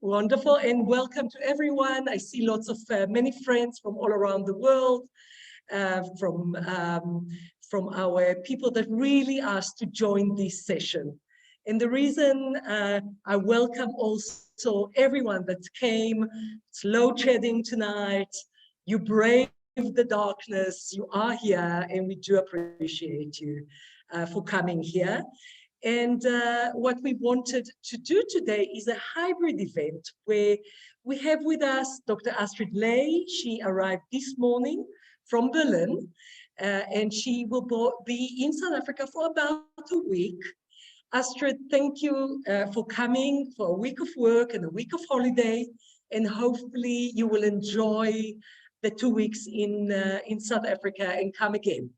Wonderful, and welcome to everyone. I see lots of many friends from all around the world, from our people that really asked to join this session. And the reason I welcome also everyone that came, it's load shedding tonight, you braved the darkness, you are here, and we do appreciate you for coming here. And what we wanted to do today is a hybrid event where we have with us Dr. Astrid Ley. She arrived this morning from Berlin, and she will be in South Africa for about a week. Astrid, thank you for coming for a week of work and a week of holiday, and hopefully you will enjoy the 2 weeks in South Africa and come again.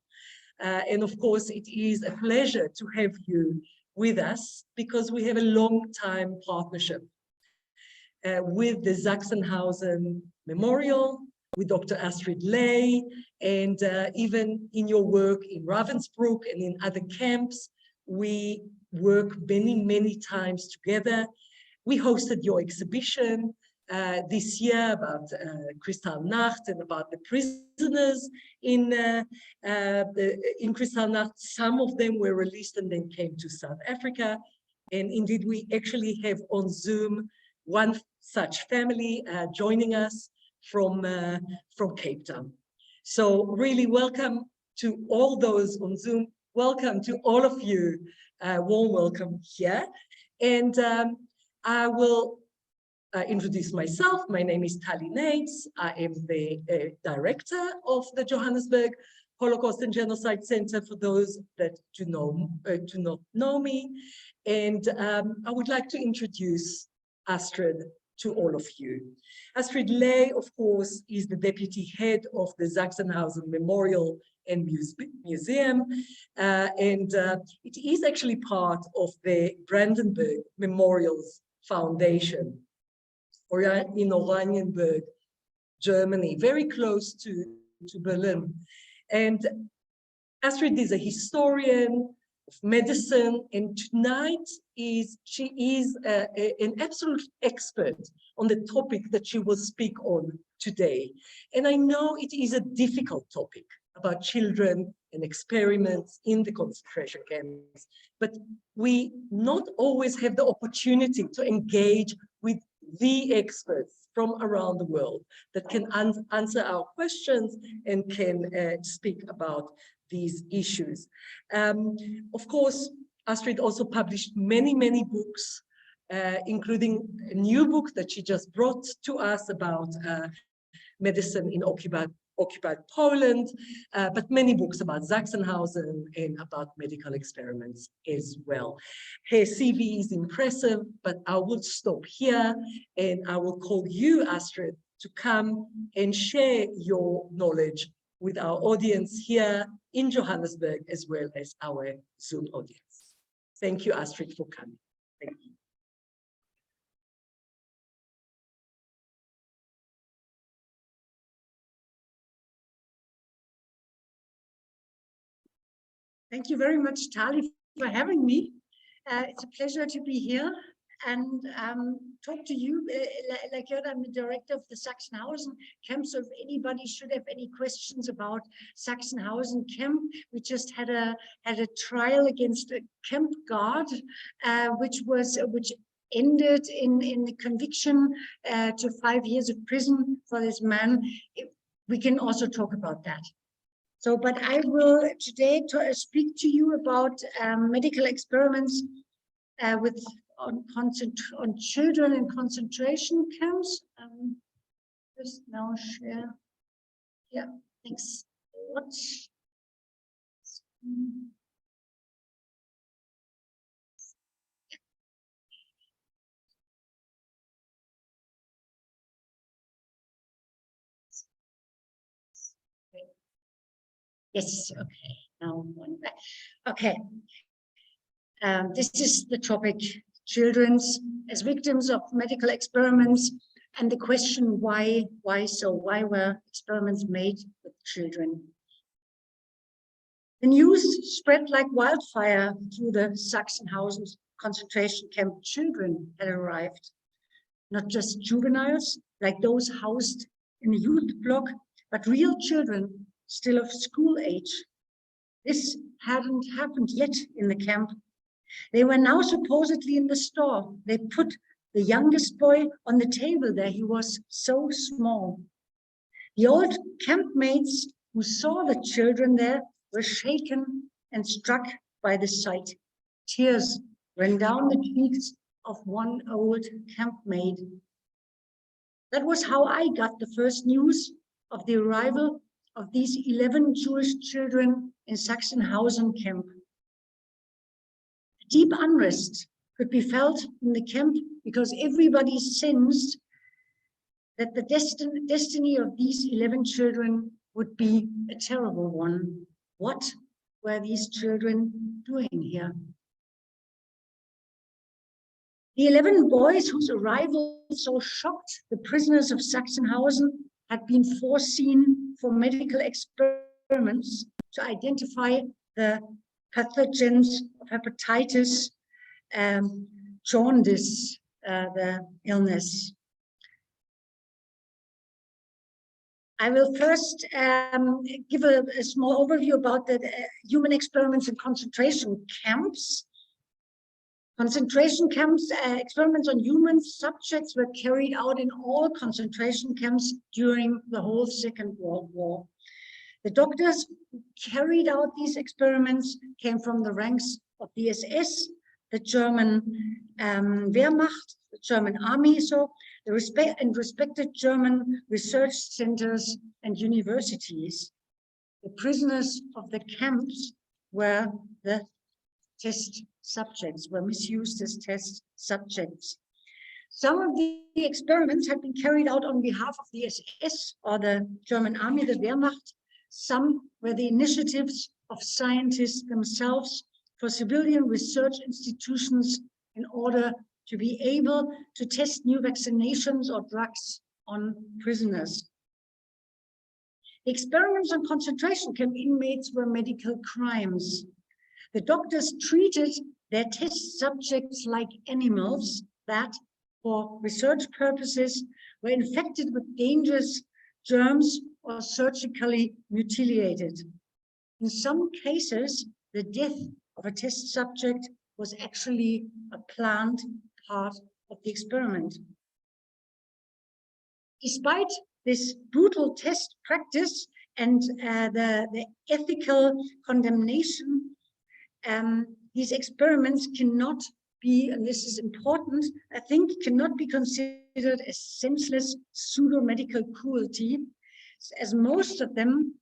And of course, it is a pleasure to have you with us because we have a long-time partnership with the Sachsenhausen Memorial, with Dr. Astrid Ley, and even in your work in Ravensbrück and in other camps, we work many, many times together. We hosted your exhibition this year about Kristallnacht and about the prisoners in Kristallnacht. Some of them were released and then came to South Africa. And indeed, we actually have on Zoom one such family joining us from Cape Town. So really welcome to all those on Zoom. Welcome to all of you. Warm welcome here. And I will introduce myself. My name is Tali Nates. I am the director of the Johannesburg Holocaust and Genocide Centre, for those that do not know me. And I would like to introduce Astrid to all of you. Astrid Ley, of course, is the deputy head of the Sachsenhausen Memorial and Museum, and it is actually part of the Brandenburg Memorials Foundation, or in Oranienburg, Germany, very close to Berlin. And Astrid is a historian of medicine, and tonight she is an absolute expert on the topic that she will speak on today. And I know it is a difficult topic about children and experiments in the concentration camps, but we not always have the opportunity to engage with the experts from around the world that can answer our questions and can speak about these issues. Of course, Astrid also published many, many books, including a new book that she just brought to us about medicine in occupied Poland, but many books about Sachsenhausen and about medical experiments as well. Her CV is impressive, but I will stop here and I will call you, Astrid, to come and share your knowledge with our audience here in Johannesburg, as well as our Zoom audience. Thank you, Astrid, for coming. Thank you. Thank you very much, Tali, for having me. It's a pleasure to be here and talk to you. Like I'm the director of the Sachsenhausen camp, so if anybody should have any questions about Sachsenhausen camp, we just had a trial against a camp guard, which ended in the conviction to 5 years of prison for this man. We can also talk about that. So, but I will today speak to you about medical experiments on children in concentration camps. Just now share. Yeah, thanks a lot. Yes, okay, now one back. Okay, this is the topic, children as victims of medical experiments, and the question why were experiments made with children? The news spread like wildfire through the Sachsenhausen concentration camp. Children had arrived. not just juveniles like those housed in a youth block, but real children still of school age. This hadn't happened yet in the camp. They were now supposedly in the store. They put the youngest boy on the table there. He was so small. The old campmates who saw the children there were shaken and struck by the sight. Tears ran down the cheeks of one old campmate. That was how I got the first news of the arrival of these 11 Jewish children in Sachsenhausen camp. Deep unrest could be felt in the camp because everybody sensed that the destiny of these 11 children would be a terrible one. What were these children doing here? The 11 boys whose arrival so shocked the prisoners of Sachsenhausen had been foreseen for medical experiments to identify the pathogens of hepatitis, jaundice, the illness. I will first give a small overview about the human experiments in concentration camps. Concentration camps, experiments on human subjects were carried out in all concentration camps during the whole Second World War. The doctors who carried out these experiments came from the ranks of the SS, the German Wehrmacht, the German army, so the respected German research centers and universities. The prisoners of the camps were the test subjects, were misused as test subjects. Some of the experiments had been carried out on behalf of the SS or the German army, the Wehrmacht. Some were the initiatives of scientists themselves for civilian research institutions in order to be able to test new vaccinations or drugs on prisoners. The experiments on concentration camp inmates were medical crimes. The doctors treated their test subjects like animals that, for research purposes, were infected with dangerous germs or surgically mutilated. In some cases, the death of a test subject was actually a planned part of the experiment. Despite this brutal test practice and the ethical condemnation, these experiments cannot be, and this is important, I think, cannot be considered as senseless pseudo-medical cruelty, as most of them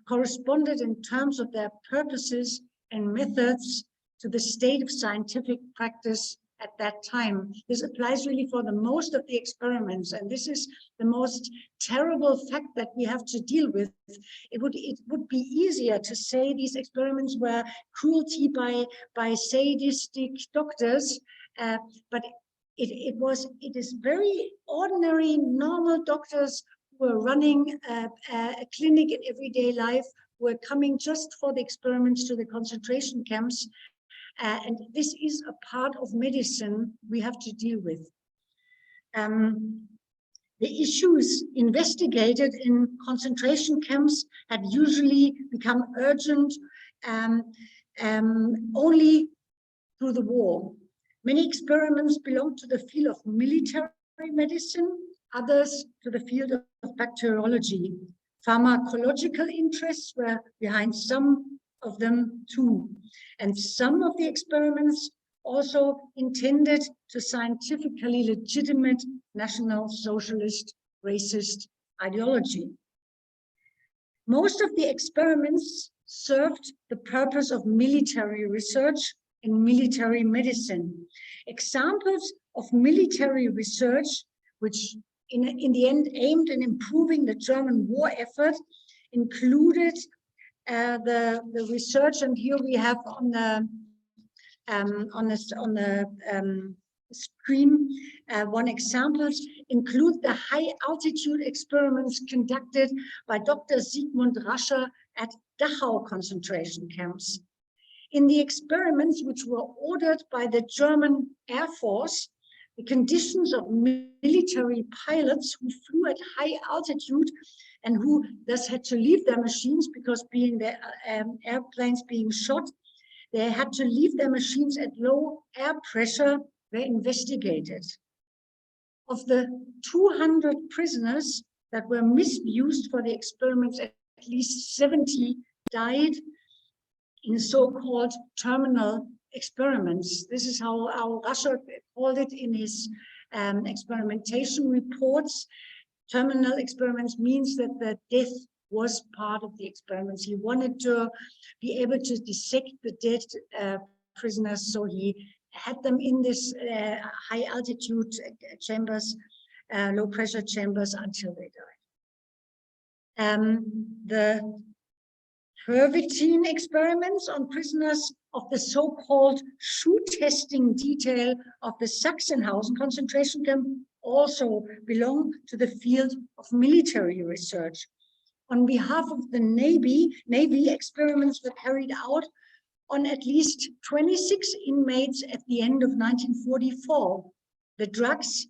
corresponded in terms of their purposes and methods to the state of scientific practice at that time. This applies really for the most of the experiments, and this is the most terrible fact that we have to deal with. It would be easier to say these experiments were cruelty by sadistic doctors, but it is very ordinary, normal doctors who are running a clinic in everyday life, who are coming just for the experiments to the concentration camps. And this is a part of medicine we have to deal with. The issues investigated in concentration camps had usually become urgent only through the war. Many experiments belonged to the field of military medicine, others to the field of bacteriology. Pharmacological interests were behind some of them too. And some of the experiments also intended to scientifically legitimate National Socialist racist ideology. Most of the experiments served the purpose of military research in military medicine. Examples of military research, which in the end aimed at improving the German war effort, included the research, and here we have on the screen one examples, include the high altitude experiments conducted by Dr. Sigmund Rascher at Dachau concentration camps. In the experiments, which were ordered by the German Air Force, the conditions of military pilots who flew at high altitude and who thus had to leave their machines because being the airplanes being shot, they had to leave their machines at low air pressure, were investigated. Of the 200 prisoners that were misused for the experiments, at least 70 died in so-called terminal experiments. This is how Russia called it in his experimentation reports. Terminal experiments means that the death was part of the experiments. He wanted to be able to dissect the dead prisoners, so he had them in this high altitude chambers, low pressure chambers until they died. The Pervitin experiments on prisoners of the so-called shoe testing detail of the Sachsenhausen concentration camp also belong to the field of military research. On behalf of the Navy, experiments were carried out on at least 26 inmates at the end of 1944. The drugs,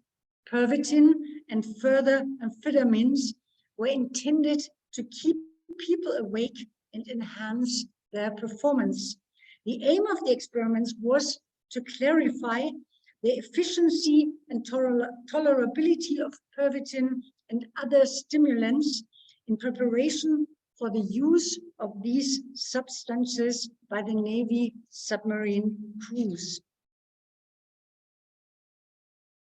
Pervitin and further amphetamines, were intended to keep people awake and enhance their performance. The aim of the experiments was to clarify the efficiency and tolerability of Pervitin and other stimulants in preparation for the use of these substances by the Navy submarine crews.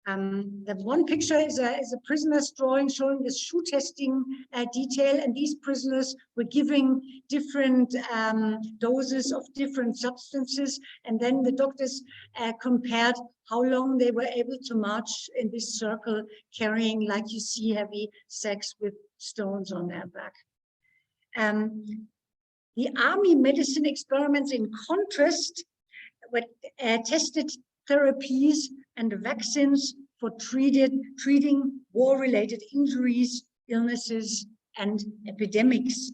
The one picture is a prisoner's drawing showing the shoe testing detail, and these prisoners were giving different doses of different substances, and then the doctors compared how long they were able to march in this circle, carrying, like you see, heavy sacks with stones on their back. The army medicine experiments, in contrast, were tested therapies and vaccines for treating war-related injuries, illnesses, and epidemics.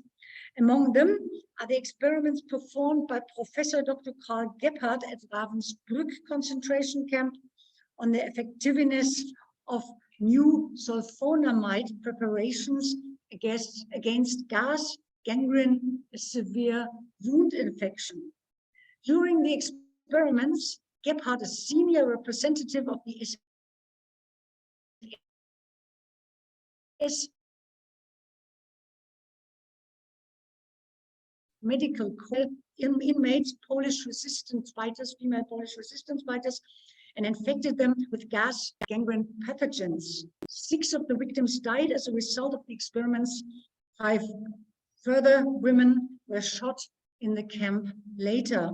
Among them are the experiments performed by Professor Dr. Karl Gebhardt at Ravensbrück concentration camp on the effectiveness of new sulfonamide preparations against gas, gangrene, a severe wound infection. During the experiments, Gebhardt, a senior representative of the SS medical corps, inmates, Polish resistance fighters, female Polish resistance fighters, and infected them with gas gangrene pathogens. 6 of the victims died as a result of the experiments. 5 further women were shot in the camp later.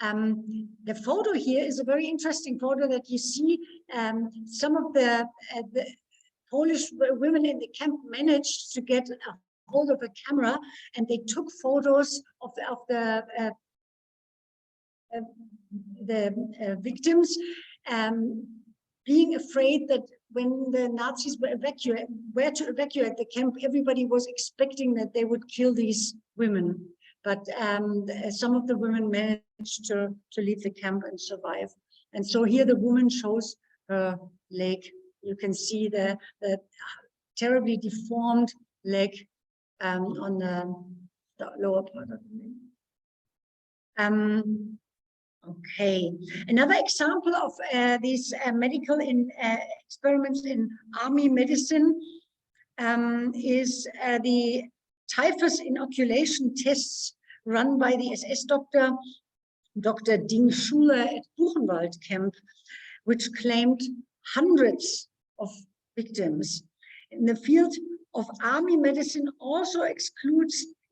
The photo here is a very interesting photo that you see. Some of the Polish women in the camp managed to get a hold of a camera, and they took photos of the victims, being afraid that when the Nazis were to evacuate the camp, everybody was expecting that they would kill these women. But some of the women managed to leave the camp and survive. And so here the woman shows her leg. You can see the terribly deformed leg on the lower part of the leg. Okay, another example of these medical experiments in army medicine is the typhus inoculation tests run by the SS doctor, Dr. Ding Schuler at Buchenwald camp, which claimed hundreds of victims. In the field of army medicine also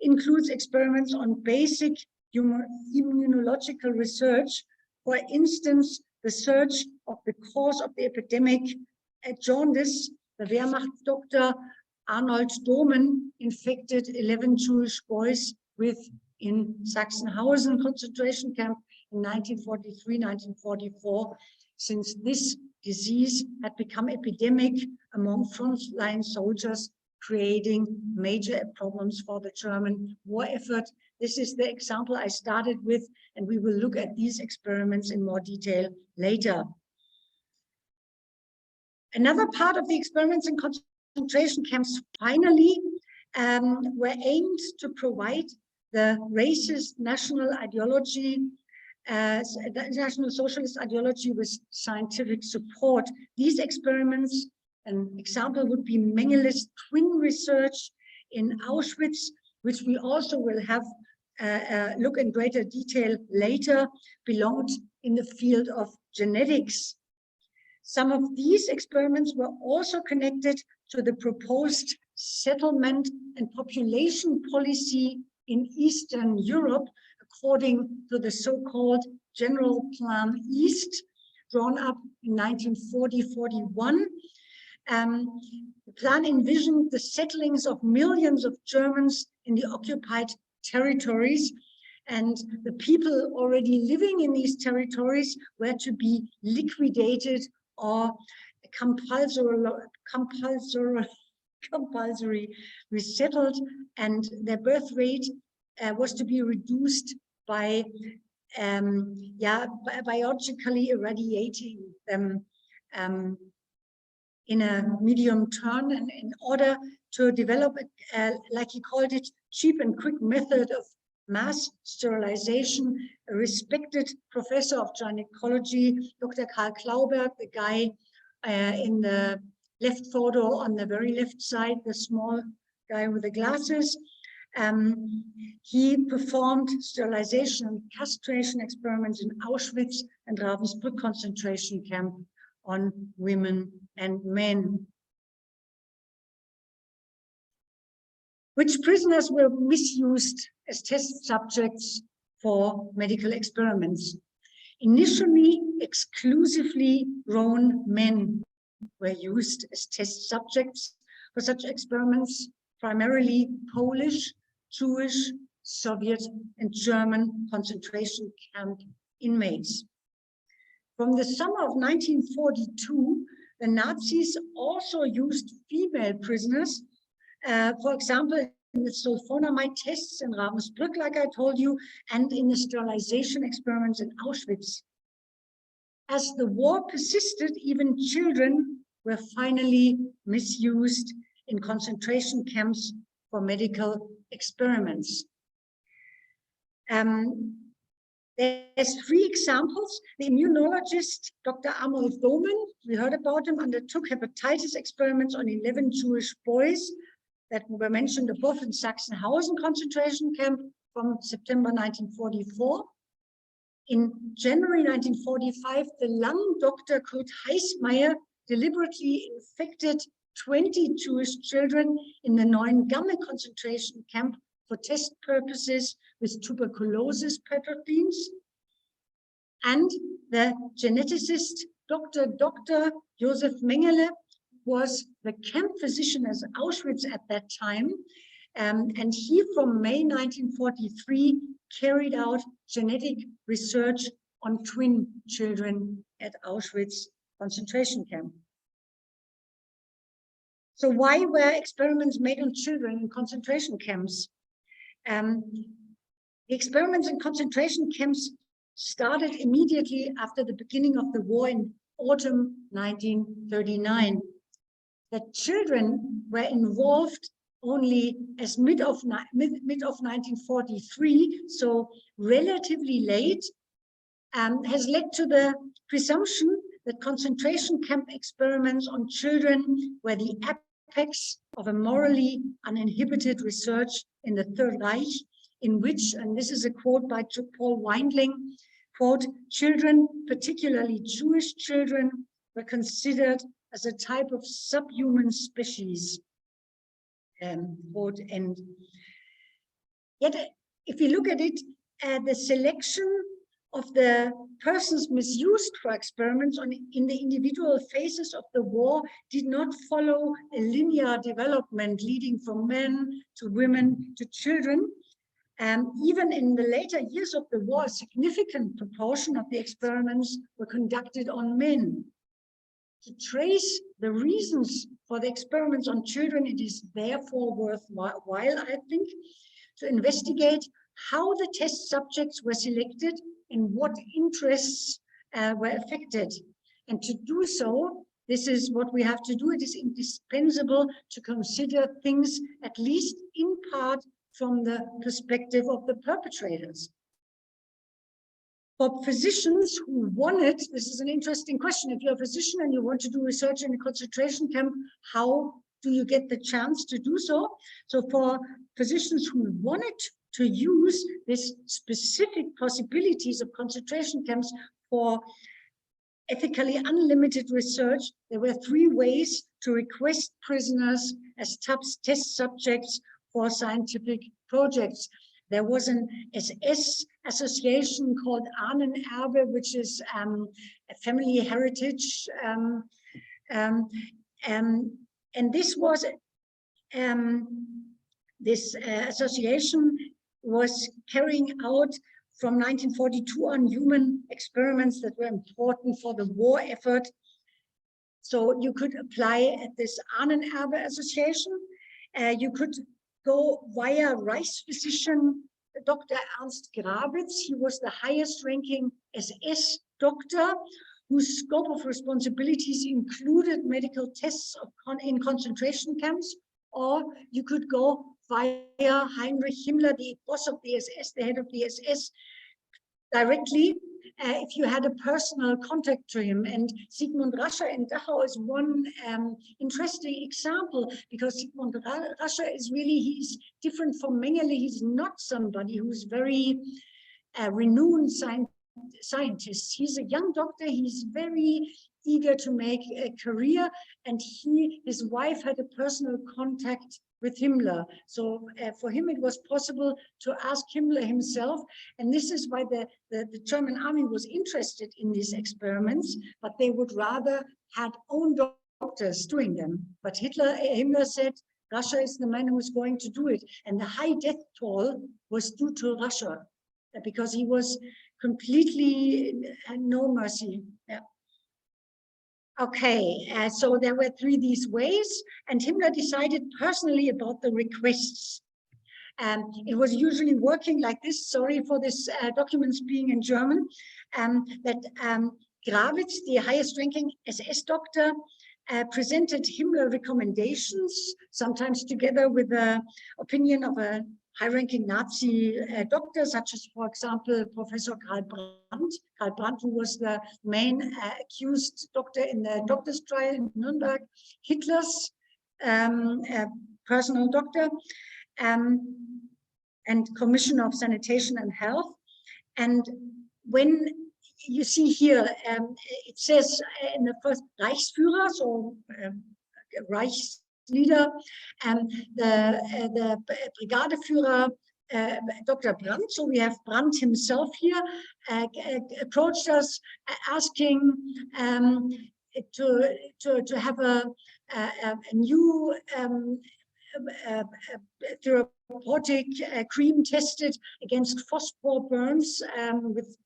includes experiments on basic immunological research. For instance, the search of the cause of the epidemic at jaundice. The Wehrmacht doctor Arnold Domen infected 11 Jewish boys in Sachsenhausen concentration camp in 1943-1944. Since this disease had become epidemic among frontline soldiers, creating major problems for the German war effort. This is the example I started with, and we will look at these experiments in more detail later. Another part of the experiments in concentration camps finally were aimed to provide the racist national ideology, the National Socialist ideology with scientific support. These experiments, an example would be Mengeles twin research in Auschwitz, which we also will have look in greater detail later, belonged in the field of genetics. Some of these experiments were also connected to the proposed settlement and population policy in Eastern Europe, according to the so-called General Plan East, drawn up in 1940-41. The plan envisioned the settlings of millions of Germans in the occupied territories, and the people already living in these territories were to be liquidated or compulsory resettled, and their birth rate was to be reduced by biologically irradiating them in a medium term, and in order to develop, like he called it, cheap and quick method of mass sterilization. A respected professor of gynecology, Dr. Karl Klauberg, the guy in the left photo on the very left side, the small guy with the glasses, he performed sterilization and castration experiments in Auschwitz and Ravensbrück concentration camp on women and men. Which prisoners were misused as test subjects for medical experiments? Initially, exclusively grown men were used as test subjects for such experiments, primarily Polish, Jewish, Soviet, and German concentration camp inmates. From the summer of 1942, the Nazis also used female prisoners, for example, in the sulfonamide tests in Ravensbrück, like I told you, and in the sterilization experiments in Auschwitz. As the war persisted, even children were finally misused in concentration camps for medical experiments. There's 3 examples. The immunologist, Dr. Arnold Domen, we heard about him, undertook hepatitis experiments on 11 Jewish boys that were mentioned above in Sachsenhausen concentration camp from September 1944. In January 1945, the lung doctor Kurt Heismeyer deliberately infected 20 Jewish children in the Neuengamme concentration camp for test purposes with tuberculosis pathogens. And the geneticist, Dr. Josef Mengele, was the camp physician at Auschwitz at that time. And he, from May 1943, carried out genetic research on twin children at Auschwitz concentration camp. So why were experiments made on children in concentration camps? The experiments in concentration camps started immediately after the beginning of the war in autumn 1939. The children were involved only as mid of 1943, so relatively late, has led to the presumption that concentration camp experiments on children were the apex of a morally uninhibited research in the Third Reich, in which, and this is a quote by Paul Weindling, quote, children, particularly Jewish children, were considered as a type of subhuman species, quote end. Yet, if you look at it, the selection of the persons misused for experiments in the individual phases of the war did not follow a linear development leading from men to women to children. Even in the later years of the war, a significant proportion of the experiments were conducted on men. To trace the reasons for the experiments on children, it is therefore worthwhile, I think, to investigate how the test subjects were selected and what interests were affected. And to do so, this is what we have to do. It is indispensable to consider things, at least in part, from the perspective of the perpetrators. For physicians who wanted, this is an interesting question. If you're a physician and you want to do research in a concentration camp, how do you get the chance to do so? So for physicians who wanted to use these specific possibilities of concentration camps for ethically unlimited research, there were 3 ways to request prisoners as test subjects for scientific projects. There was an SS association called Ahnenerbe, which is a family heritage. And this was, this association was carrying out from 1942 on human experiments that were important for the war effort. So you could apply at this Ahnenerbe association. You could go via Rice physician, Dr. Ernst Grawitz. He was the highest ranking SS doctor whose scope of responsibilities included medical tests in concentration camps. Or you could go via Heinrich Himmler, the boss of the SS, the head of the SS, directly, if you had a personal contact to him. And Sigmund Rascher in Dachau is one interesting example, because Sigmund Rascher is really, he's different from Mengele. He's not somebody who's very renowned scientist. He's a young doctor. He's very eager to make a career, and his wife had a personal contact with Himmler. So for him, it was possible to ask Himmler himself. And this is why the German army was interested in these experiments, but they would rather had own doctors doing them. But Himmler said, Russia is the man who is going to do it. And the high death toll was due to Russia, because he was completely no mercy. Yeah. Okay, so there were 3 these ways, and Himmler decided personally about the requests. It was usually working like this. Sorry for this documents being in German. That Grawitz, the highest ranking SS doctor, presented Himmler recommendations, sometimes together with the opinion of a high-ranking Nazi doctor, such as, for example, Professor Karl Brandt, who was the main accused doctor in the doctor's trial in Nuremberg, Hitler's personal doctor, and Commissioner of Sanitation and Health. And when you see here, it says in the first Reichsführer, so Reichsleader, the Brigadeführer, Dr. Brandt, so we have Brandt himself here, approached us asking to have a new therapeutic cream tested against phosphor burns with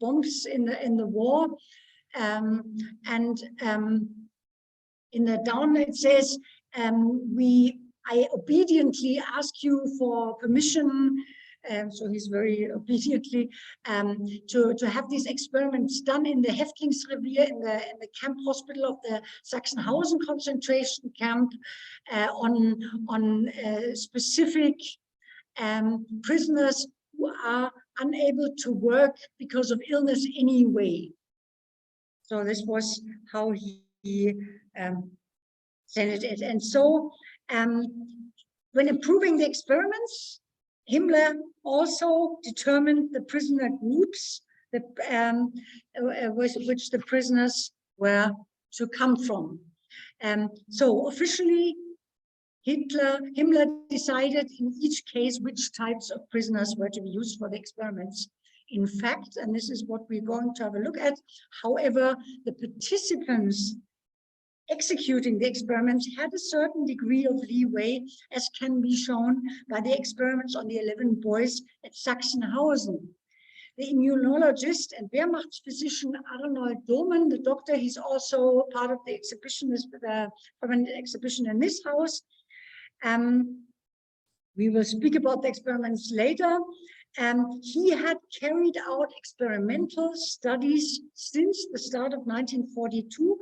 bombs in the war. In the down it says, I obediently ask you for permission, so he's very obediently, to have these experiments done in the Häftlingsrevier, in the camp hospital of the Sachsenhausen concentration camp, on specific prisoners who are unable to work because of illness anyway. So this was how he said it. And so when approving the experiments, Himmler also determined the prisoner groups that, which the prisoners were to come from. So officially, Himmler decided in each case which types of prisoners were to be used for the experiments. In fact, and this is what we're going to have a look at, however, the participants executing the experiments had a certain degree of leeway, as can be shown by the experiments on the 11 boys at Sachsenhausen. The immunologist and Wehrmachtsphysician Arnold Domen, the doctor, he's also part of the exhibitionist, the permanent exhibition in this house. We will speak about the experiments later. He had carried out experimental studies since the start of 1942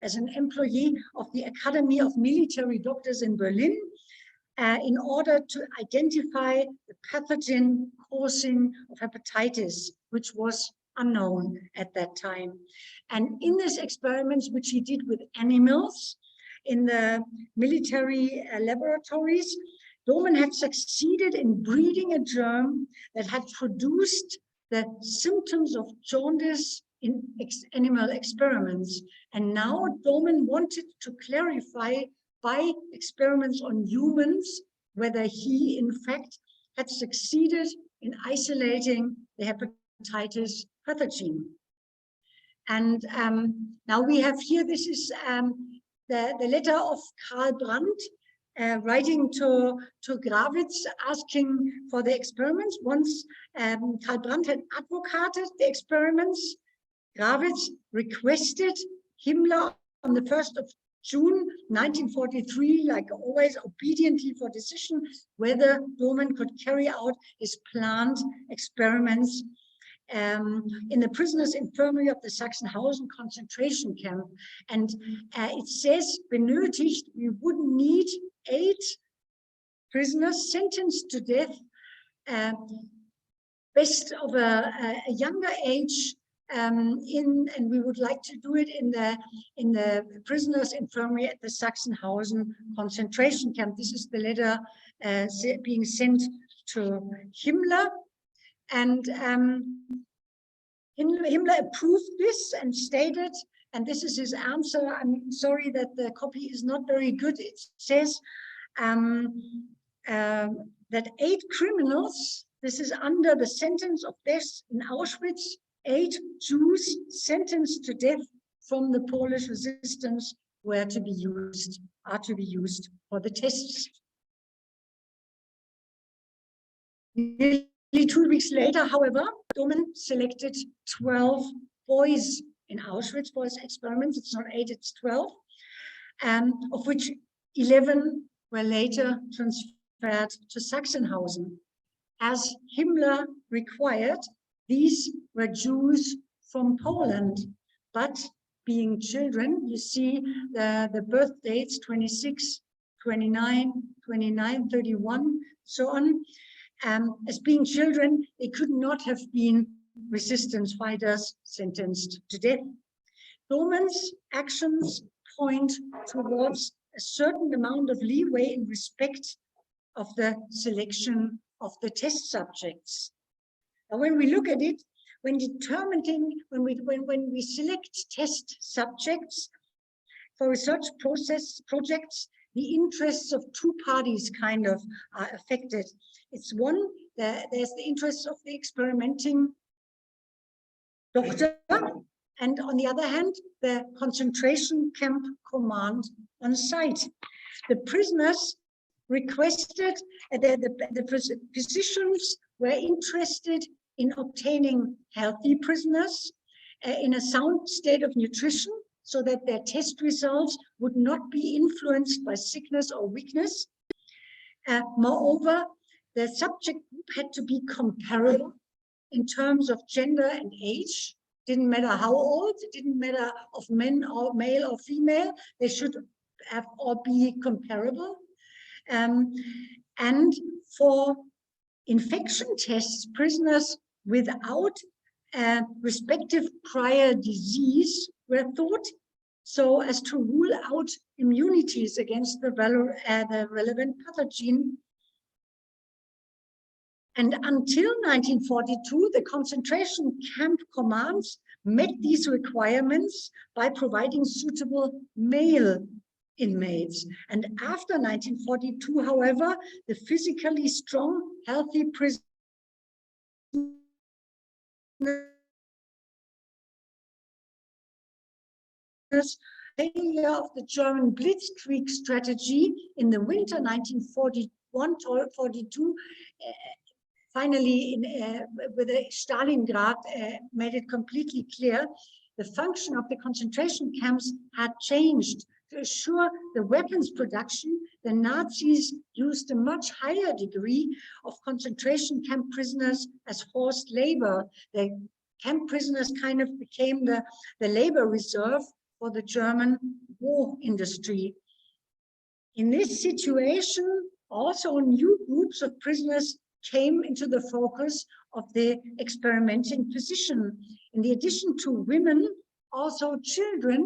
as an employee of the Academy of Military Doctors in Berlin in order to identify the pathogen causing of hepatitis, which was unknown at that time. And in these experiments, which he did with animals in the military laboratories, Dohrmann had succeeded in breeding a germ that had produced the symptoms of jaundice in animal experiments. And now Dohrmann wanted to clarify by experiments on humans whether he, in fact, had succeeded in isolating the hepatitis pathogen. And now we have here, this is the letter of Karl Brandt, writing to Grawitz, asking for the experiments. Once Karl Brandt had advocated the experiments, Grawitz requested Himmler on the 1st of June 1943, like always, obediently for decision, whether Dohrmann could carry out his planned experiments in the prisoners' infirmary of the Sachsenhausen concentration camp. And it says, benötigt, we would need 8 prisoners sentenced to death, best of a younger age, and we would like to do it in the prisoners' infirmary at the Sachsenhausen concentration camp. This is the letter being sent to Himmler, and Himmler approved this and stated, and this is his answer. I'm sorry that the copy is not very good. It says that 8 criminals, this is under the sentence of death in Auschwitz, 8 Jews sentenced to death from the Polish resistance are to be used for the tests. Nearly 2 weeks later, however, Dohrmann selected 12 boys in Auschwitz for his experiments. It's not 8, it's 12, of which 11 were later transferred to Sachsenhausen. As Himmler required, these were Jews from Poland, but being children, you see the birth dates, 26, 29, 29, 31, so on. As being children, they could not have been resistance fighters sentenced to death. Dohrmann's actions point towards a certain amount of leeway in respect of the selection of the test subjects. Now, when we look at it, when we select test subjects for research projects, the interests of 2 parties kind of are affected. It's one, there's the interests of the experimenting doctor, and on the other hand, the concentration camp command on site. The prisoners requested, the physicians were interested in obtaining healthy prisoners in a sound state of nutrition, so that their test results would not be influenced by sickness or weakness. Moreover, the subject group had to be comparable in terms of gender and age. Didn't matter how old, it didn't matter of men or male or female, they should have or be comparable. And for infection tests, prisoners without respective prior disease were thought so as to rule out immunities against the relevant pathogen. And until 1942, the concentration camp commands met these requirements by providing suitable male inmates. And after 1942, however, the physically strong, healthy prisoners failure of the German Blitzkrieg strategy in the winter 1941-42, finally with Stalingrad made it completely clear the function of the concentration camps had changed to assure the weapons production the Nazis used a much higher degree of concentration camp prisoners as forced labor. The camp prisoners kind of became the labor reserve for the German war industry. In this situation, also new groups of prisoners came into the focus of the experimenting position. In addition to women, also children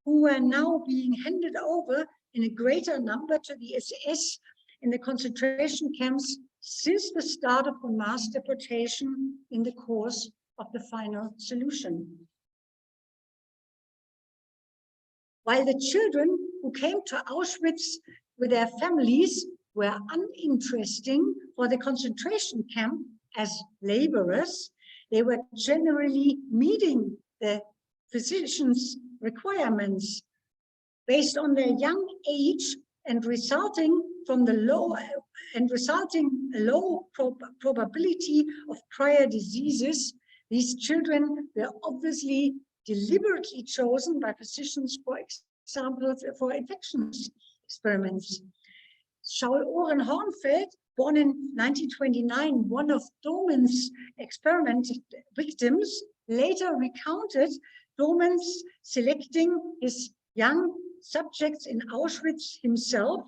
who were now being handed over in a greater number to the SS in the concentration camps since the start of the mass deportation in the course of the final solution. While the children who came to Auschwitz with their families were uninteresting for the concentration camp as laborers, they were generally meeting the physicians' requirements based on their young age and resulting low probability of prior diseases. These children were obviously deliberately chosen by physicians, for example, for infections experiments. Shaul Oren Hornfeld, born in 1929, one of Dohmann's experiment victims, later recounted Dohmann's selecting his young subjects in Auschwitz himself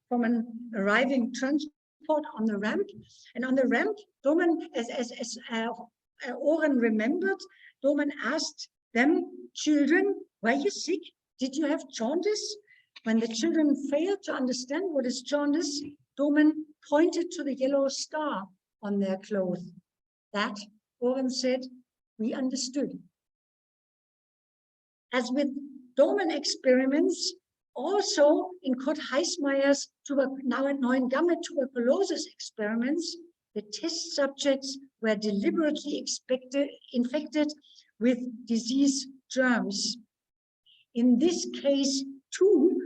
from an arriving transport on the ramp. And on the ramp, Dohmann, as Oren remembered, Dohmann asked them, "Children, were you sick? Did you have jaundice?" When the children failed to understand what is jaundice, Dohmann pointed to the yellow star on their clothes. That, Oren said, we understood. As with Dohmann experiments, also in Kurt Heismayer's Neuengamme tuberculosis experiments, the test subjects were deliberately infected with disease germs. In this case, too,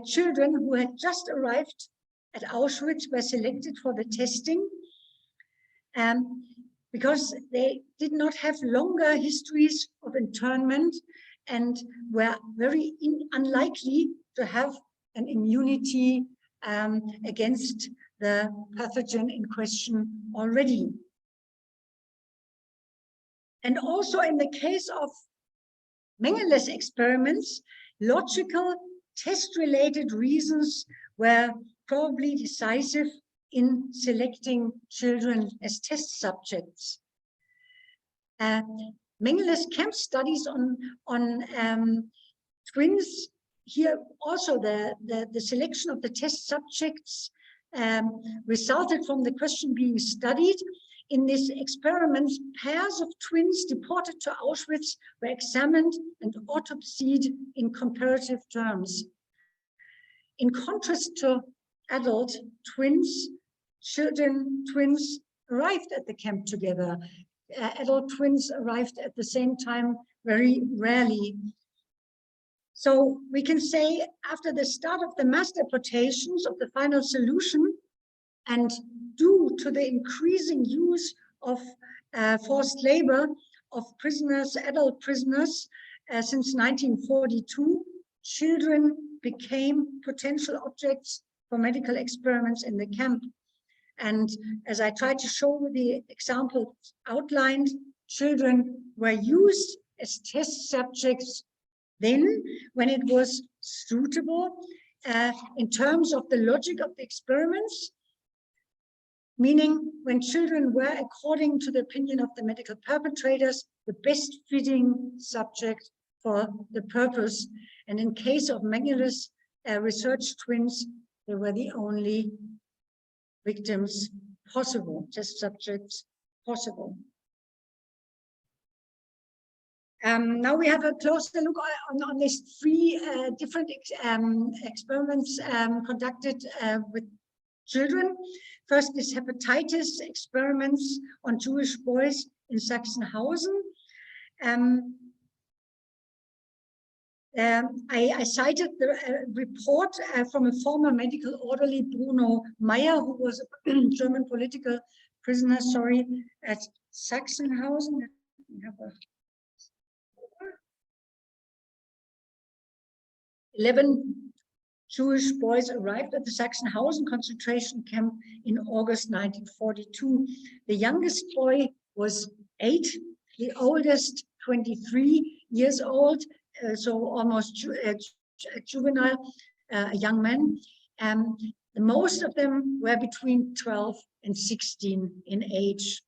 children who had just arrived at Auschwitz were selected for the testing because they did not have longer histories of internment and were very unlikely to have an immunity against the pathogen in question already. And also in the case of Mengeles experiments, logical test-related reasons were probably decisive in selecting children as test subjects. Mengeles camp studies on twins, here also the selection of the test subjects resulted from the question being studied. In this experiment, pairs of twins deported to Auschwitz were examined and autopsied in comparative terms. In contrast to adult twins, children twins arrived at the camp together. Adult twins arrived at the same time very rarely. So we can say after the start of the mass deportations of the final solution, and due to the increasing use of forced labor of prisoners, adult prisoners, since 1942, children became potential objects for medical experiments in the camp. And as I tried to show with the example outlined, children were used as test subjects then when it was suitable in terms of the logic of the experiments, meaning when children were, according to the opinion of the medical perpetrators, the best fitting subject for the purpose. And in case of Mengeles research twins, they were the only victims possible, test subjects possible. Now we have a closer look on these three different experiments conducted with children. First is hepatitis experiments on Jewish boys in Sachsenhausen. I cited the report from a former medical orderly, Bruno Meyer, who was a German political prisoner, at Sachsenhausen. We have 11 Jewish boys arrived at the Sachsenhausen concentration camp in August 1942. The youngest boy was 8, the oldest 23 years old, so almost juvenile, a young man. Most of them were between 12 and 16 in age.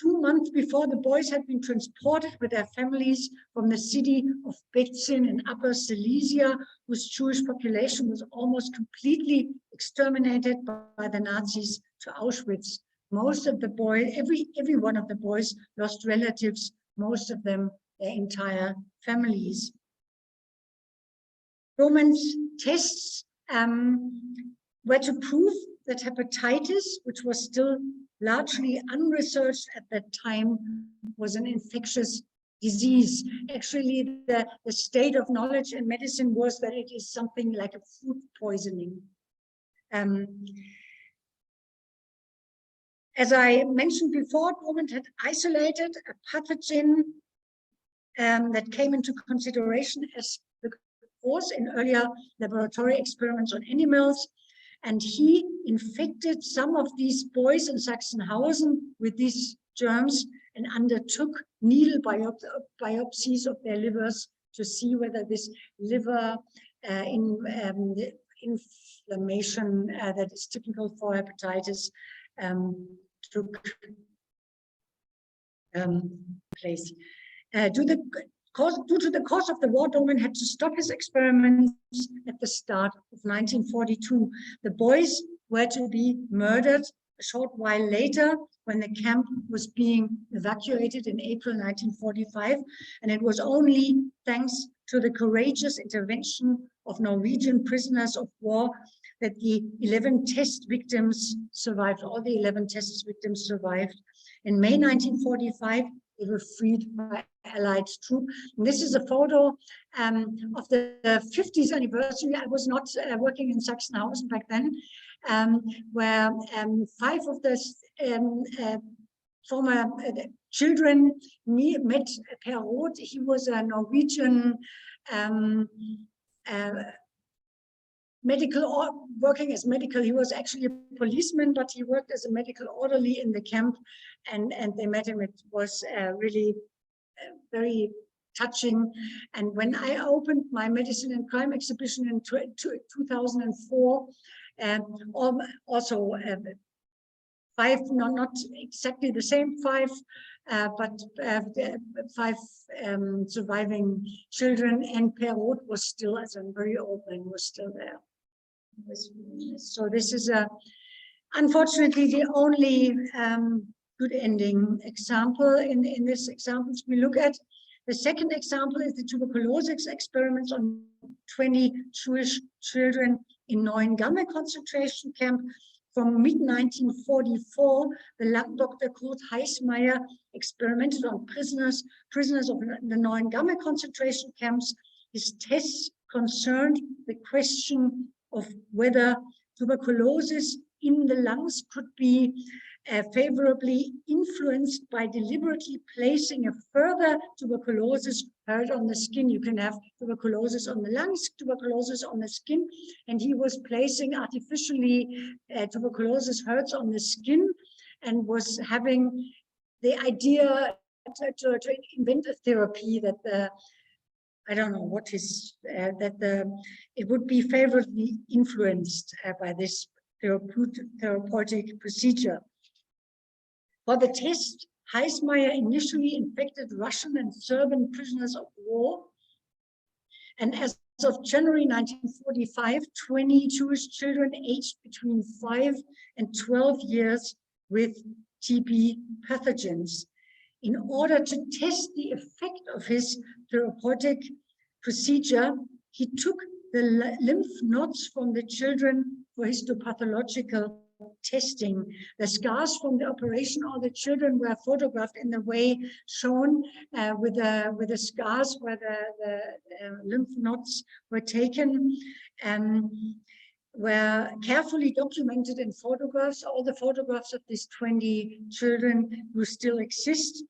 2 months before, the boys had been transported with their families from the city of Betzin in Upper Silesia, whose Jewish population was almost completely exterminated by the Nazis, to Auschwitz. Most of the boys, every one of the boys lost relatives, most of them their entire families. Roman's tests were to prove that hepatitis, which was still largely unresearched at that time, was an infectious disease. Actually, the state of knowledge in medicine was that it is something like a food poisoning. As I mentioned before, Roman had isolated a pathogen that came into consideration as the cause in earlier laboratory experiments on animals. And he infected some of these boys in Sachsenhausen with these germs and undertook needle biopsies of their livers to see whether this liver inflammation that is typical for hepatitis took place. Due to the cause of the war, Domen had to stop his experiments at the start of 1942. The boys were to be murdered a short while later when the camp was being evacuated in April 1945. And it was only thanks to the courageous intervention of Norwegian prisoners of war that the 11 test victims survived. All the 11 test victims survived. In May 1945, they were freed by Allied troops. This is a photo of the 50th anniversary. I was not working in Sachsenhausen back then, where 5 of the former children met Per Roth. He was a Norwegian working as medical. He was actually a policeman, but he worked as a medical orderly in the camp, and they met him. It was really very touching. And when I opened my medicine and crime exhibition in 2004, also 5, not exactly the same 5, but 5 surviving children, and Per Roth was still, as a very old man, was still there. So this is unfortunately the only good ending example in this examples we look at. The second example is the tuberculosis experiments on 20 Jewish children in Neuengamme concentration camp. From mid-1944, the lab doctor Kurt Heismeyer experimented on prisoners of the Neuengamme concentration camps. His tests concerned the question of whether tuberculosis in the lungs could be favorably influenced by deliberately placing a further tuberculosis herd on the skin. You can have tuberculosis on the lungs, tuberculosis on the skin, and he was placing artificially tuberculosis herds on the skin and was having the idea to invent a therapy that I don't know what is, it would be favorably influenced by this therapeutic procedure. For the test, Heismeyer initially infected Russian and Serbian prisoners of war. And as of January 1945, 20 Jewish children aged between 5 and 12 years with TB pathogens. In order to test the effect of his therapeutic procedure, he took the lymph nodes from the children for histopathological testing. The scars from the operation, all the children were photographed in the way shown with the scars where the lymph nodes were taken, were carefully documented in photographs. All the photographs of these 20 children who still exist.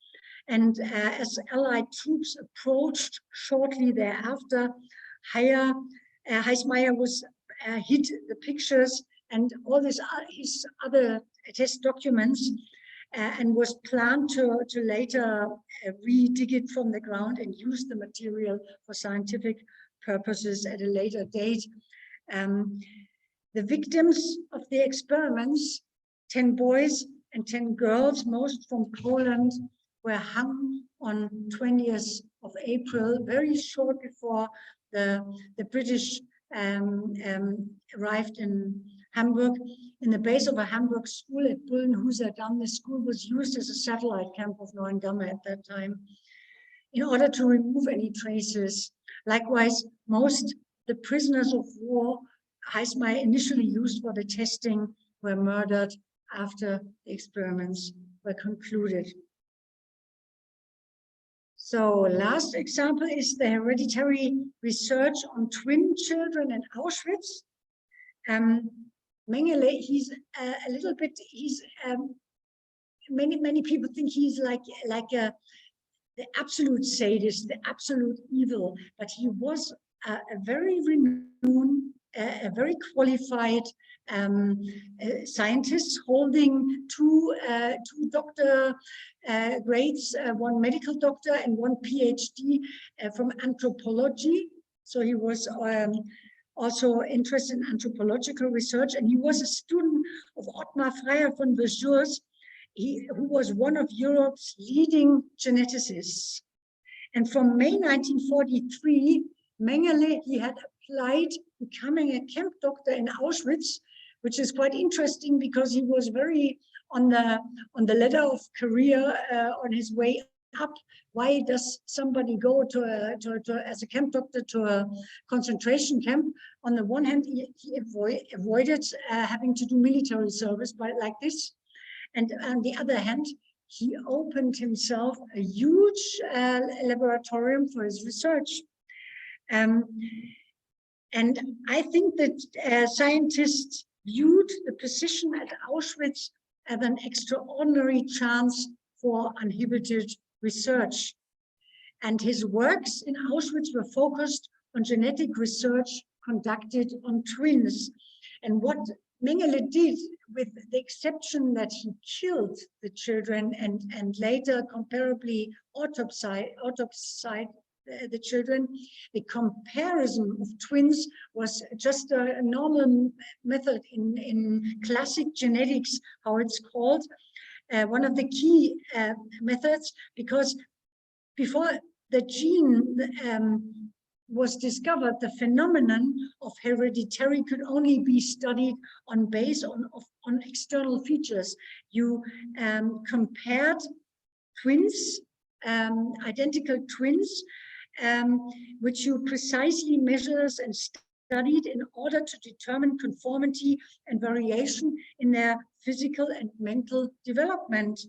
And as Allied troops approached shortly thereafter, higher Heismeyer was hid the pictures and all this his other test documents, and was planned to later re-dig it from the ground and use the material for scientific purposes at a later date. The victims of the experiments, 10 boys and 10 girls, most from Poland, were hung on 20th of April, very short before the British arrived in Hamburg, in the base of a Hamburg school at Bullenhuser Damm. The school was used as a satellite camp of Neuengamme at that time, in order to remove any traces. Likewise, most the prisoners of war Heismeyer initially used for the testing were murdered after the experiments were concluded. So last example is the hereditary research on twin children in Auschwitz. Mengele, he's a little bit, he's, many people think he's like the absolute sadist, the absolute evil, but he was a very renowned, a very qualified scientist, holding two doctor grades, one medical doctor and one PhD from anthropology. So he was also interested in anthropological research, and he was a student of Ottmar Freier von Bejours, who was one of Europe's leading geneticists. And from May 1943, Mengele, he had applied becoming a camp doctor in Auschwitz, which is quite interesting because he was very on the ladder of career on his way up. Why does somebody go as a camp doctor to a concentration camp? On the one hand, he avoided having to do military service like this. And on the other hand, he opened himself a huge laboratorium for his research. And I think that scientists viewed the position at Auschwitz as an extraordinary chance for uninhibited research. And his works in Auschwitz were focused on genetic research conducted on twins. And what Mengele did, with the exception that he killed the children and later comparably autopsied the children, the comparison of twins was just a normal method in classic genetics, how it's called, one of the key methods, because before the gene was discovered, the phenomenon of hereditary could only be studied on external features. You compared twins, identical twins, which you precisely measured and studied in order to determine conformity and variation in their physical and mental development.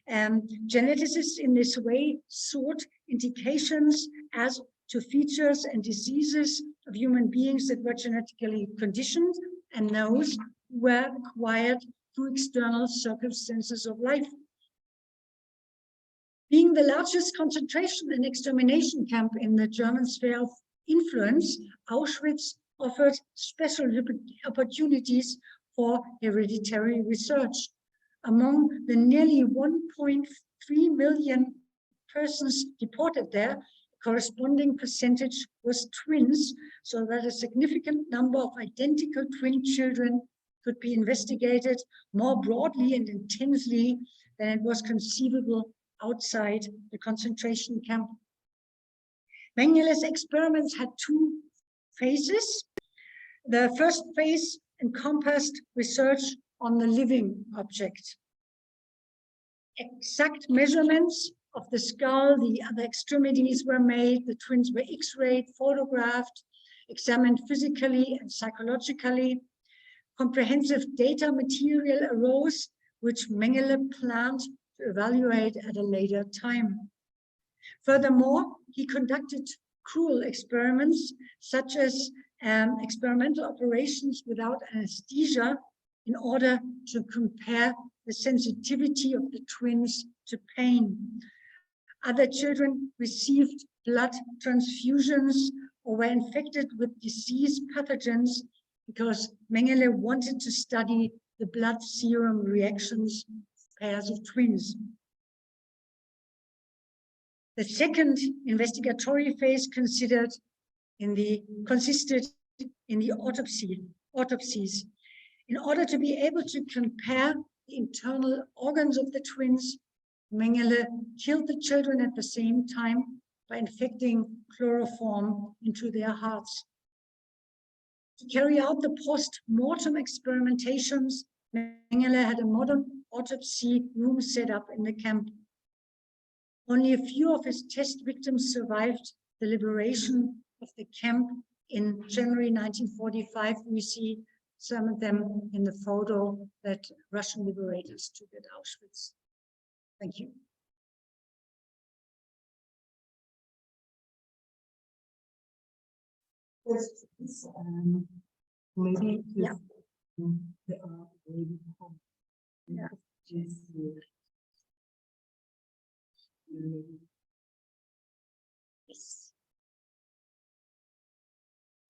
Geneticists in this way sought indications as to features and diseases of human beings that were genetically conditioned and those were acquired through external circumstances of life. Being the largest concentration and extermination camp in the German sphere of influence, Auschwitz offered special opportunities for hereditary research. Among the nearly 1.3 million persons deported there, corresponding percentage was twins, so that a significant number of identical twin children could be investigated more broadly and intensely than it was conceivable outside the concentration camp. Mengele's experiments had two phases. The first phase encompassed research on the living object. Exact measurements of the skull, the other extremities were made, the twins were X-rayed, photographed, examined physically and psychologically. Comprehensive data material arose, which Mengele planned to evaluate at a later time. Furthermore, he conducted cruel experiments, such as experimental operations without anesthesia, in order to compare the sensitivity of the twins to pain. Other children received blood transfusions or were infected with disease pathogens because Mengele wanted to study the blood serum reactions of pairs of twins. The second investigatory phase consisted in the autopsies. In order to be able to compare the internal organs of the twins, Mengele killed the children at the same time by infecting chloroform into their hearts. To carry out the post-mortem experimentations, Mengele had a modern autopsy room set up in the camp. Only a few of his test victims survived the liberation of the camp in January 1945. We see some of them in the photo that Russian liberators took at Auschwitz. Thank you. Maybe yeah. Yeah. Yes.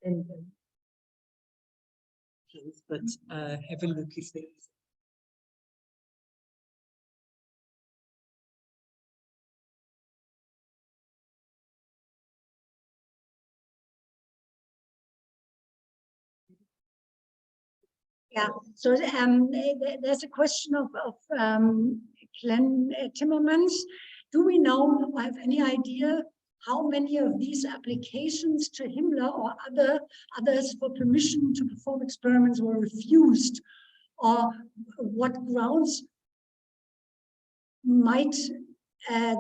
And please, but have a look if there is. Yeah, so there's a question of Glenn Timmermans. Do we know or have any idea how many of these applications to Himmler or others for permission to perform experiments were refused, or what grounds might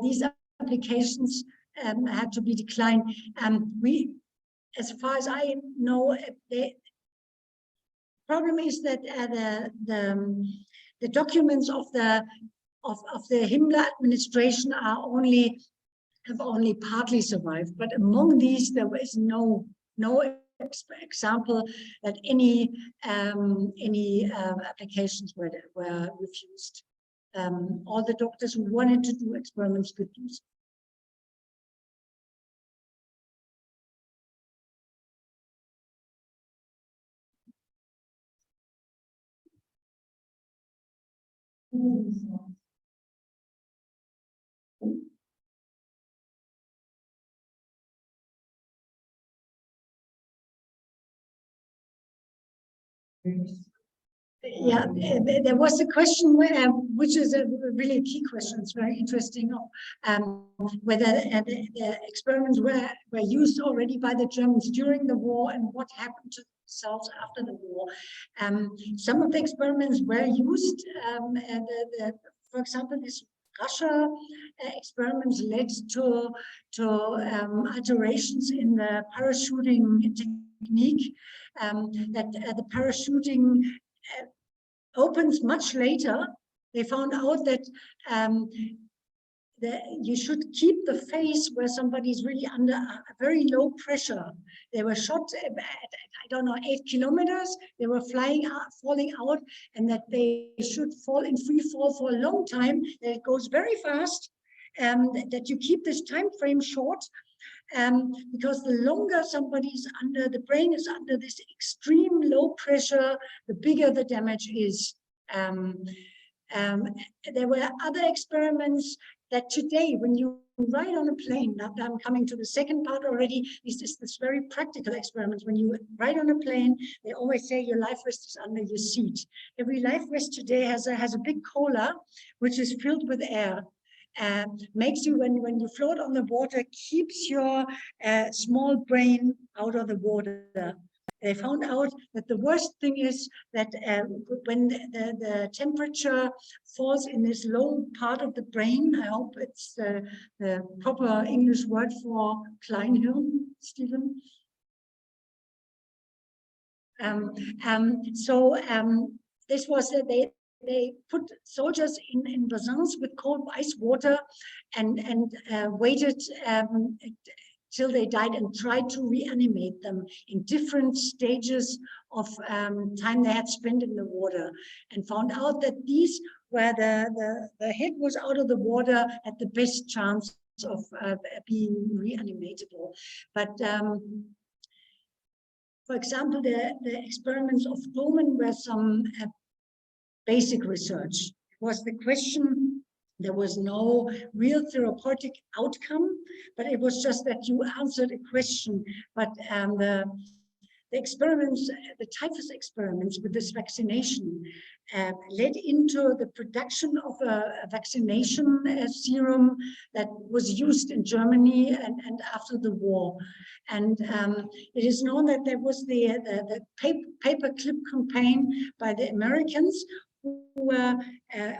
these applications had to be declined? As far as I know, the problem is that the documents of the Himmler administration have only partly survived. But among these, there was no example that any applications were refused. All the doctors who wanted to do experiments could do so. Yeah, there was a question which is a really key question. It's very interesting. Whether the experiments were used already by the Germans during the war and what happened to cells after the war. Some of the experiments were used. For example, this Russia experiments led to alterations in the parachuting technique. That the parachuting opens much later. They found out that you should keep the face where somebody is really under a very low pressure. They were shot at, I don't know, 8 kilometers. They were falling out, and that they should fall in free fall for a long time. That it goes very fast, that you keep this time frame short. Because the longer somebody's under, the brain is under this extreme low pressure, the bigger the damage is. There were other experiments that today, when you ride on a plane, now I'm coming to the second part already, this very practical experiments. When you ride on a plane, they always say your life vest is under your seat. Every life vest today has a big collar, which is filled with air. Makes you, when you float on the water, keeps your small brain out of the water. They found out that the worst thing is that when the temperature falls in this low part of the brain, I hope it's the proper English word for Kleinhirn, Stephen. This was they put soldiers in basins with cold ice water and waited till they died and tried to reanimate them in different stages of time they had spent in the water, and found out that these where the head was out of the water had the best chance of being reanimatable. But For example, the experiments of Domen were some basic research. It was the question, there was no real therapeutic outcome, but it was just that you answered a question. But the experiments, the typhus experiments with this vaccination led into the production of a vaccination serum that was used in Germany and after the war. And it is known that there was the paperclip campaign by the Americans who were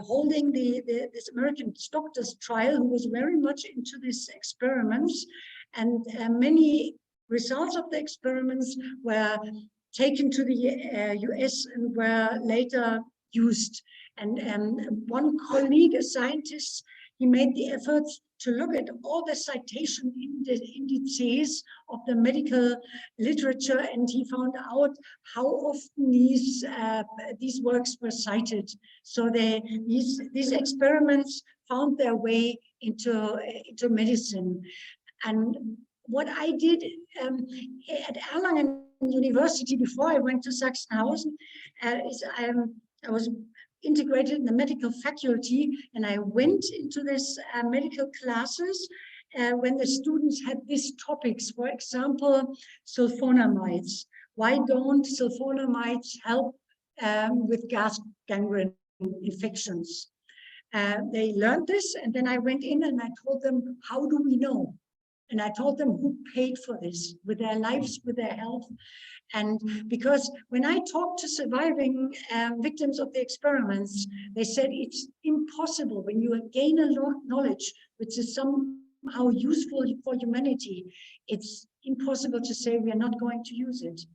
holding this American doctor's trial, who was very much into these experiments. And many results of the experiments were taken to the US and were later used. And one colleague, a scientist, he made the effort to look at all the citation indices of the medical literature, and he found out how often these works were cited. So these experiments found their way into medicine. And what I did at Erlangen University before I went to Sachsenhausen is I was integrated in the medical faculty, and I went into this medical classes when the students had these topics. For example, sulfonamides. Why don't sulfonamides help with gas gangrene infections? They learned this, and then I went in and I told them, how do we know? And I told them who paid for this with their lives, with their health. And because when I talked to surviving victims of the experiments, they said it's impossible when you gain a knowledge which is somehow useful for humanity. It's impossible to say we are not going to use it.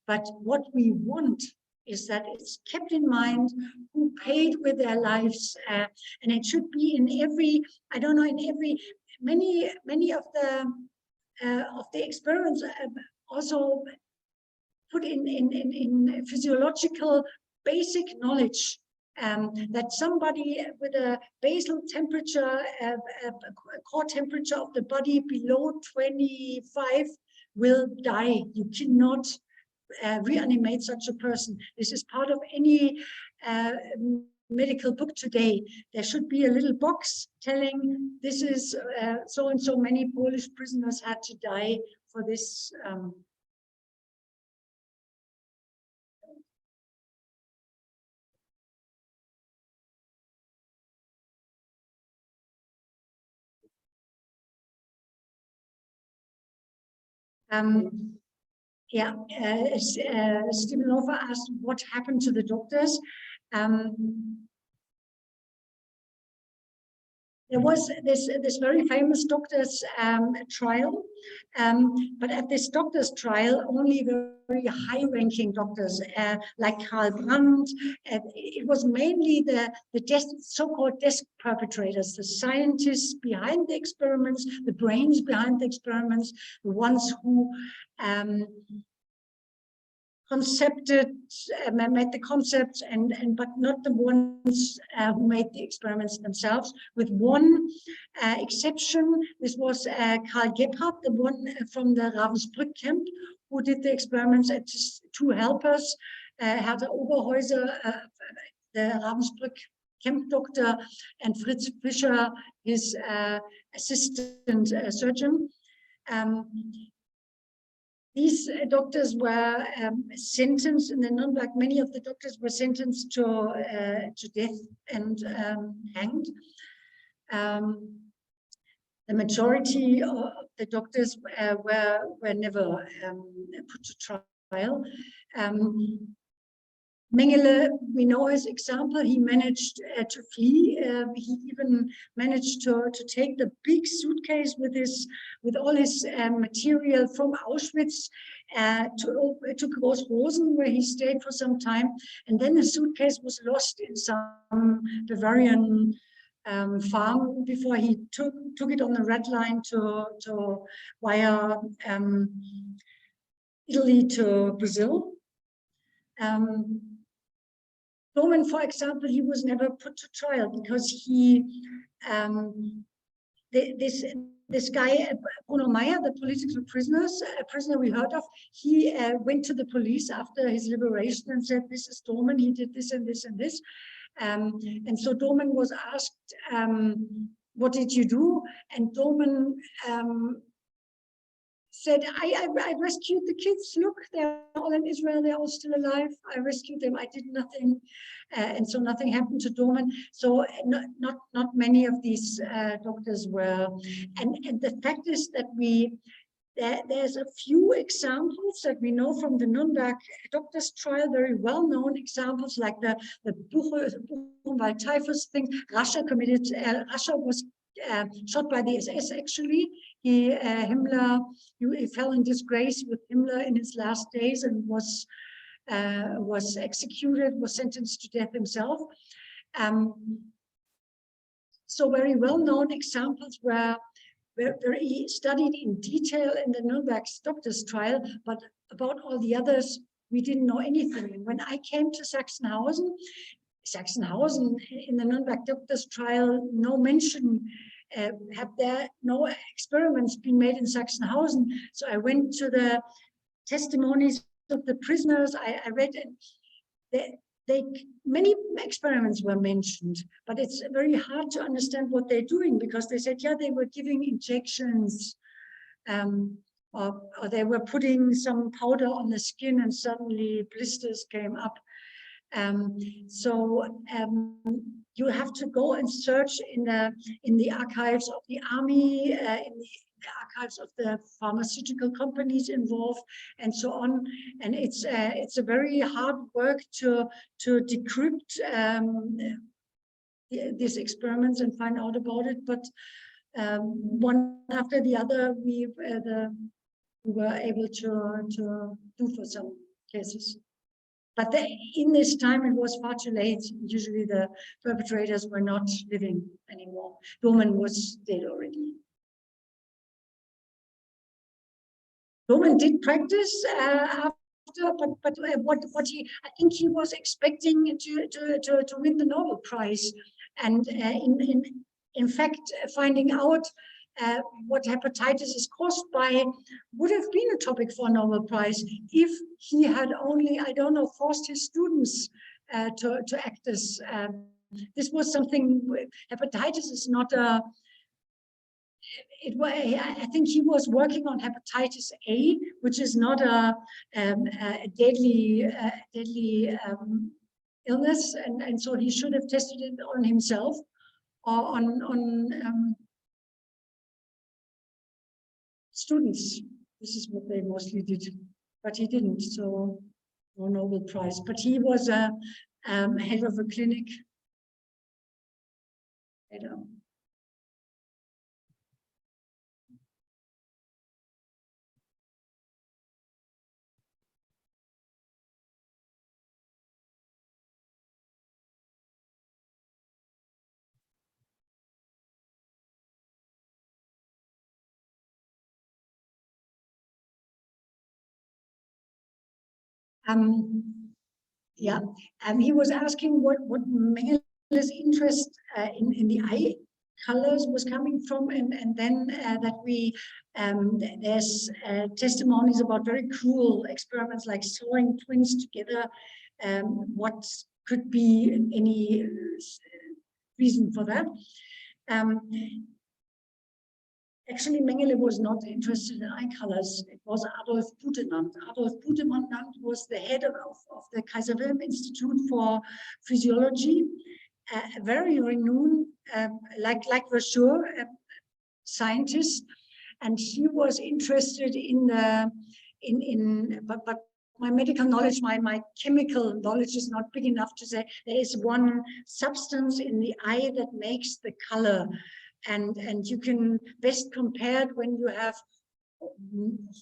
But what we want is that it's kept in mind who paid with their lives, and it should be in every, I don't know, in every, many of the experiments also put in physiological basic knowledge that somebody with a basal temperature, a core temperature of the body below 25 will die. You cannot reanimate such a person. This is part of any medical book today. There should be a little box telling this is so and so many Polish prisoners had to die for this. Yeah, Stepanova asked what happened to the doctors. There was this very famous doctor's trial, but at this doctor's trial, only very high-ranking doctors like Karl Brandt. It was mainly the so-called desk perpetrators, the scientists behind the experiments, the brains behind the experiments, the ones who made the concepts, but not the ones who made the experiments themselves, with one exception. This was Karl Gebhardt, the one from the Ravensbrück camp, who did the experiments, at two helpers, Hertha Oberhäuser, the Ravensbrück camp doctor, and Fritz Fischer, his assistant surgeon. These doctors were sentenced in the Nuremberg. Many of the doctors were sentenced to death and hanged. The majority of the doctors were never put to trial. Mengele, we know his example. He managed to flee. He even managed to take the big suitcase with all his material from Auschwitz to Großrosen, where he stayed for some time. And then the suitcase was lost in some Bavarian farm before he took it on the red line to via Italy to Brazil. Domen, for example, he was never put to trial because he this guy, Bruno Meyer, the political prisoners, a prisoner we heard of, he went to the police after his liberation and said, this is Domen, he did this and this and this. And so Domen was asked, what did you do? And Domen said, I rescued the kids. Look, they're all in Israel. They're all still alive. I rescued them. I did nothing. And so nothing happened to Domen. So not many of these doctors were. And the fact is that there's a few examples that we know from the Nuremberg doctors trial, very well-known examples like the Buchenwald typhus thing. Russia was shot by the SS actually. Himmler, he fell in disgrace with Himmler in his last days and was executed, was sentenced to death himself. So very well-known examples were very studied in detail in the Nuremberg doctors trial, but about all the others, we didn't know anything. And when I came to Sachsenhausen in the Nuremberg doctors trial, no mention, have there no experiments been made in Sachsenhausen. So I went to the testimonies of the prisoners. I read, many experiments were mentioned, but it's very hard to understand what they're doing, because they said, yeah, they were giving injections, or they were putting some powder on the skin and suddenly blisters came up. You have to go and search in the archives of the army, in the archives of the pharmaceutical companies involved, and so on. And it's a very hard work to decrypt these experiments and find out about it. But one after the other, we were able to do for some cases. But in this time, it was far too late. Usually the perpetrators were not living anymore. Domen was dead already. Domen did practice after, but what I think he was expecting to win the Nobel Prize. And in fact, finding out what hepatitis is caused by would have been a topic for a Nobel Prize if he had only, I don't know, forced his students to act as. This was something. Hepatitis is not a. I think he was working on hepatitis A, which is not a deadly illness, and so he should have tested it on himself or on students. This is what they mostly did, but he didn't, so no Nobel Prize. But he was a head of a clinic. I don't know. He was asking what Mengeles' interest in the eye colors was coming from, and then that there's testimonies about very cruel experiments like sewing twins together. What could be any reason for that? Actually, Mengele was not interested in eye colors. It was Adolf Butenandt. Adolf Butenandt was the head of the Kaiser Wilhelm Institute for Physiology, a very renowned, like Verschure, scientist, and he was interested but my medical knowledge, my chemical knowledge is not big enough to say there is one substance in the eye that makes the color. And you can best compare it when you have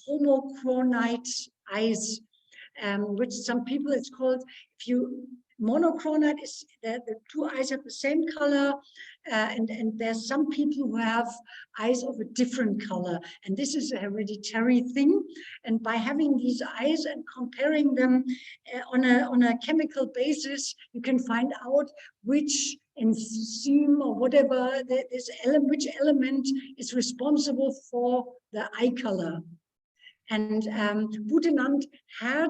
homochronite eyes, which some people it's called. If you monochronite is the two eyes have the same color, and there's some people who have eyes of a different color, and this is a hereditary thing. And by having these eyes and comparing them on a chemical basis, you can find out which enzyme or whatever, this element, which element is responsible for the eye color. And Butenandt had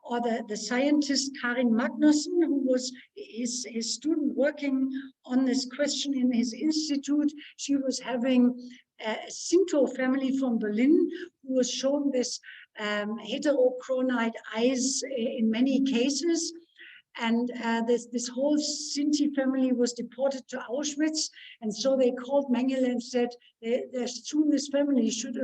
or the scientist Karin Magnussen, who was his student working on this question in his institute. She was having a Sinto family from Berlin who was shown this heterochronoid eyes in many cases. And this whole Sinti family was deported to Auschwitz. And so they called Mengele and said, as soon as this family should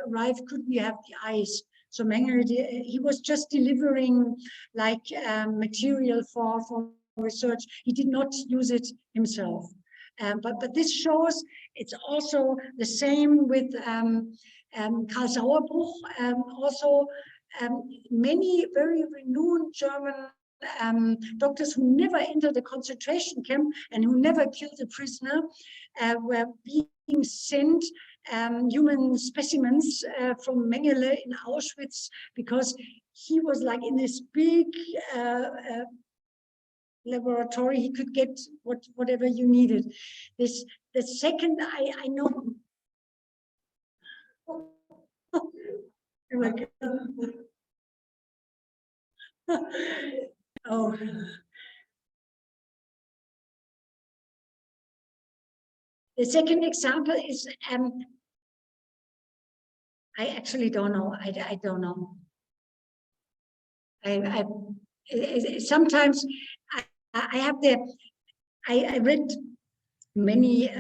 arrive, could we have the eyes? So Mengele, he was just delivering like material for research. He did not use it himself. But this shows it's also the same with Karl Sauerbruch. Also, many very renowned German doctors who never entered a concentration camp and who never killed a prisoner were being sent human specimens from Mengele in Auschwitz, because he was like in this big laboratory. He could get whatever you needed. The second I know. Oh. The second example is, I actually don't know. I don't know. Sometimes I have I read many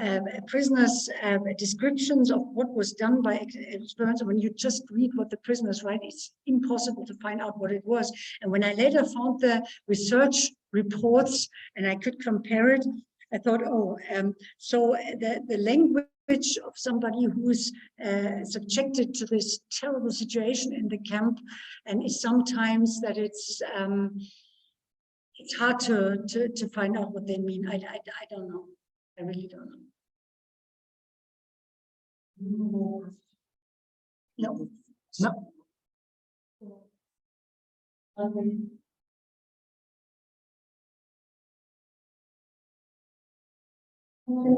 prisoners' descriptions of what was done by experiments. When you just read what the prisoners write, it's impossible to find out what it was. And when I later found the research reports and I could compare it, I thought, oh, so the language of somebody who is subjected to this terrible situation in the camp, and is sometimes that it's hard to find out what they mean. I don't know. I really don't know. No. No. Okay. Okay.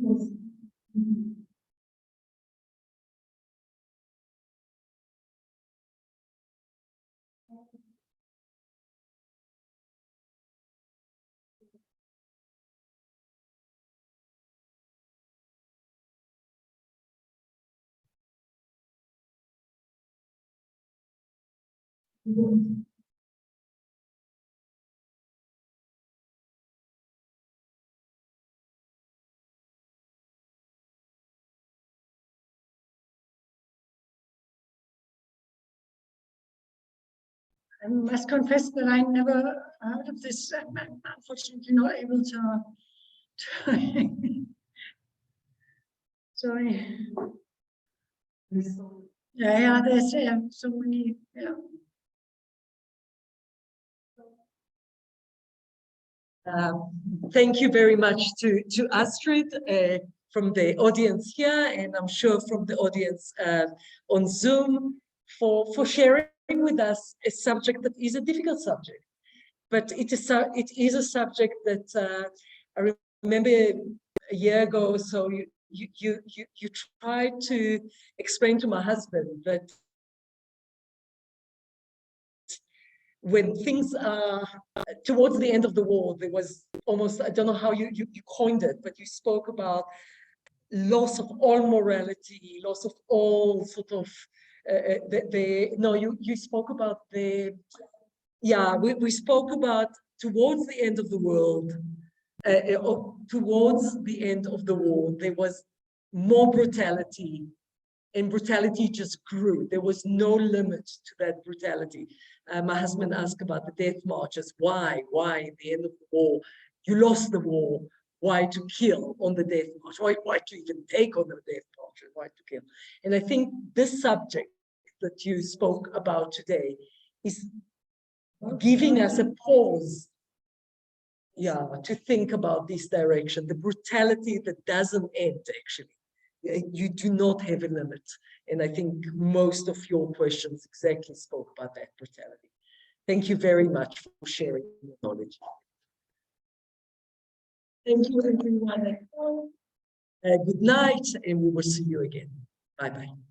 Yes. I must confess that I never heard of this. I'm unfortunately not able to sorry. Yeah, there's so many. Yeah. Thank you very much to Astrid from the audience here, and I'm sure from the audience on Zoom for sharing with us a subject that is a difficult subject, but it is a subject that I remember a year ago. So you tried to explain to my husband that when things are towards the end of the war, there was almost, I don't know how you coined it, but you spoke about loss of all morality, loss of all sort of, you spoke about we spoke about towards the end of the world, towards the end of the war, there was more brutality, and brutality just grew. There was no limit to that brutality. My husband asked about the death marches. Why? At the end of the war, you lost the war. why to kill on the death march, why to even take on the death march, and why to kill. And I think this subject that you spoke about today is giving us a pause, to think about this direction, the brutality that doesn't end, actually. You do not have a limit. And I think most of your questions exactly spoke about that brutality. Thank you very much for sharing your knowledge. Thank you, everyone. Good night, and we will see you again. Bye-bye.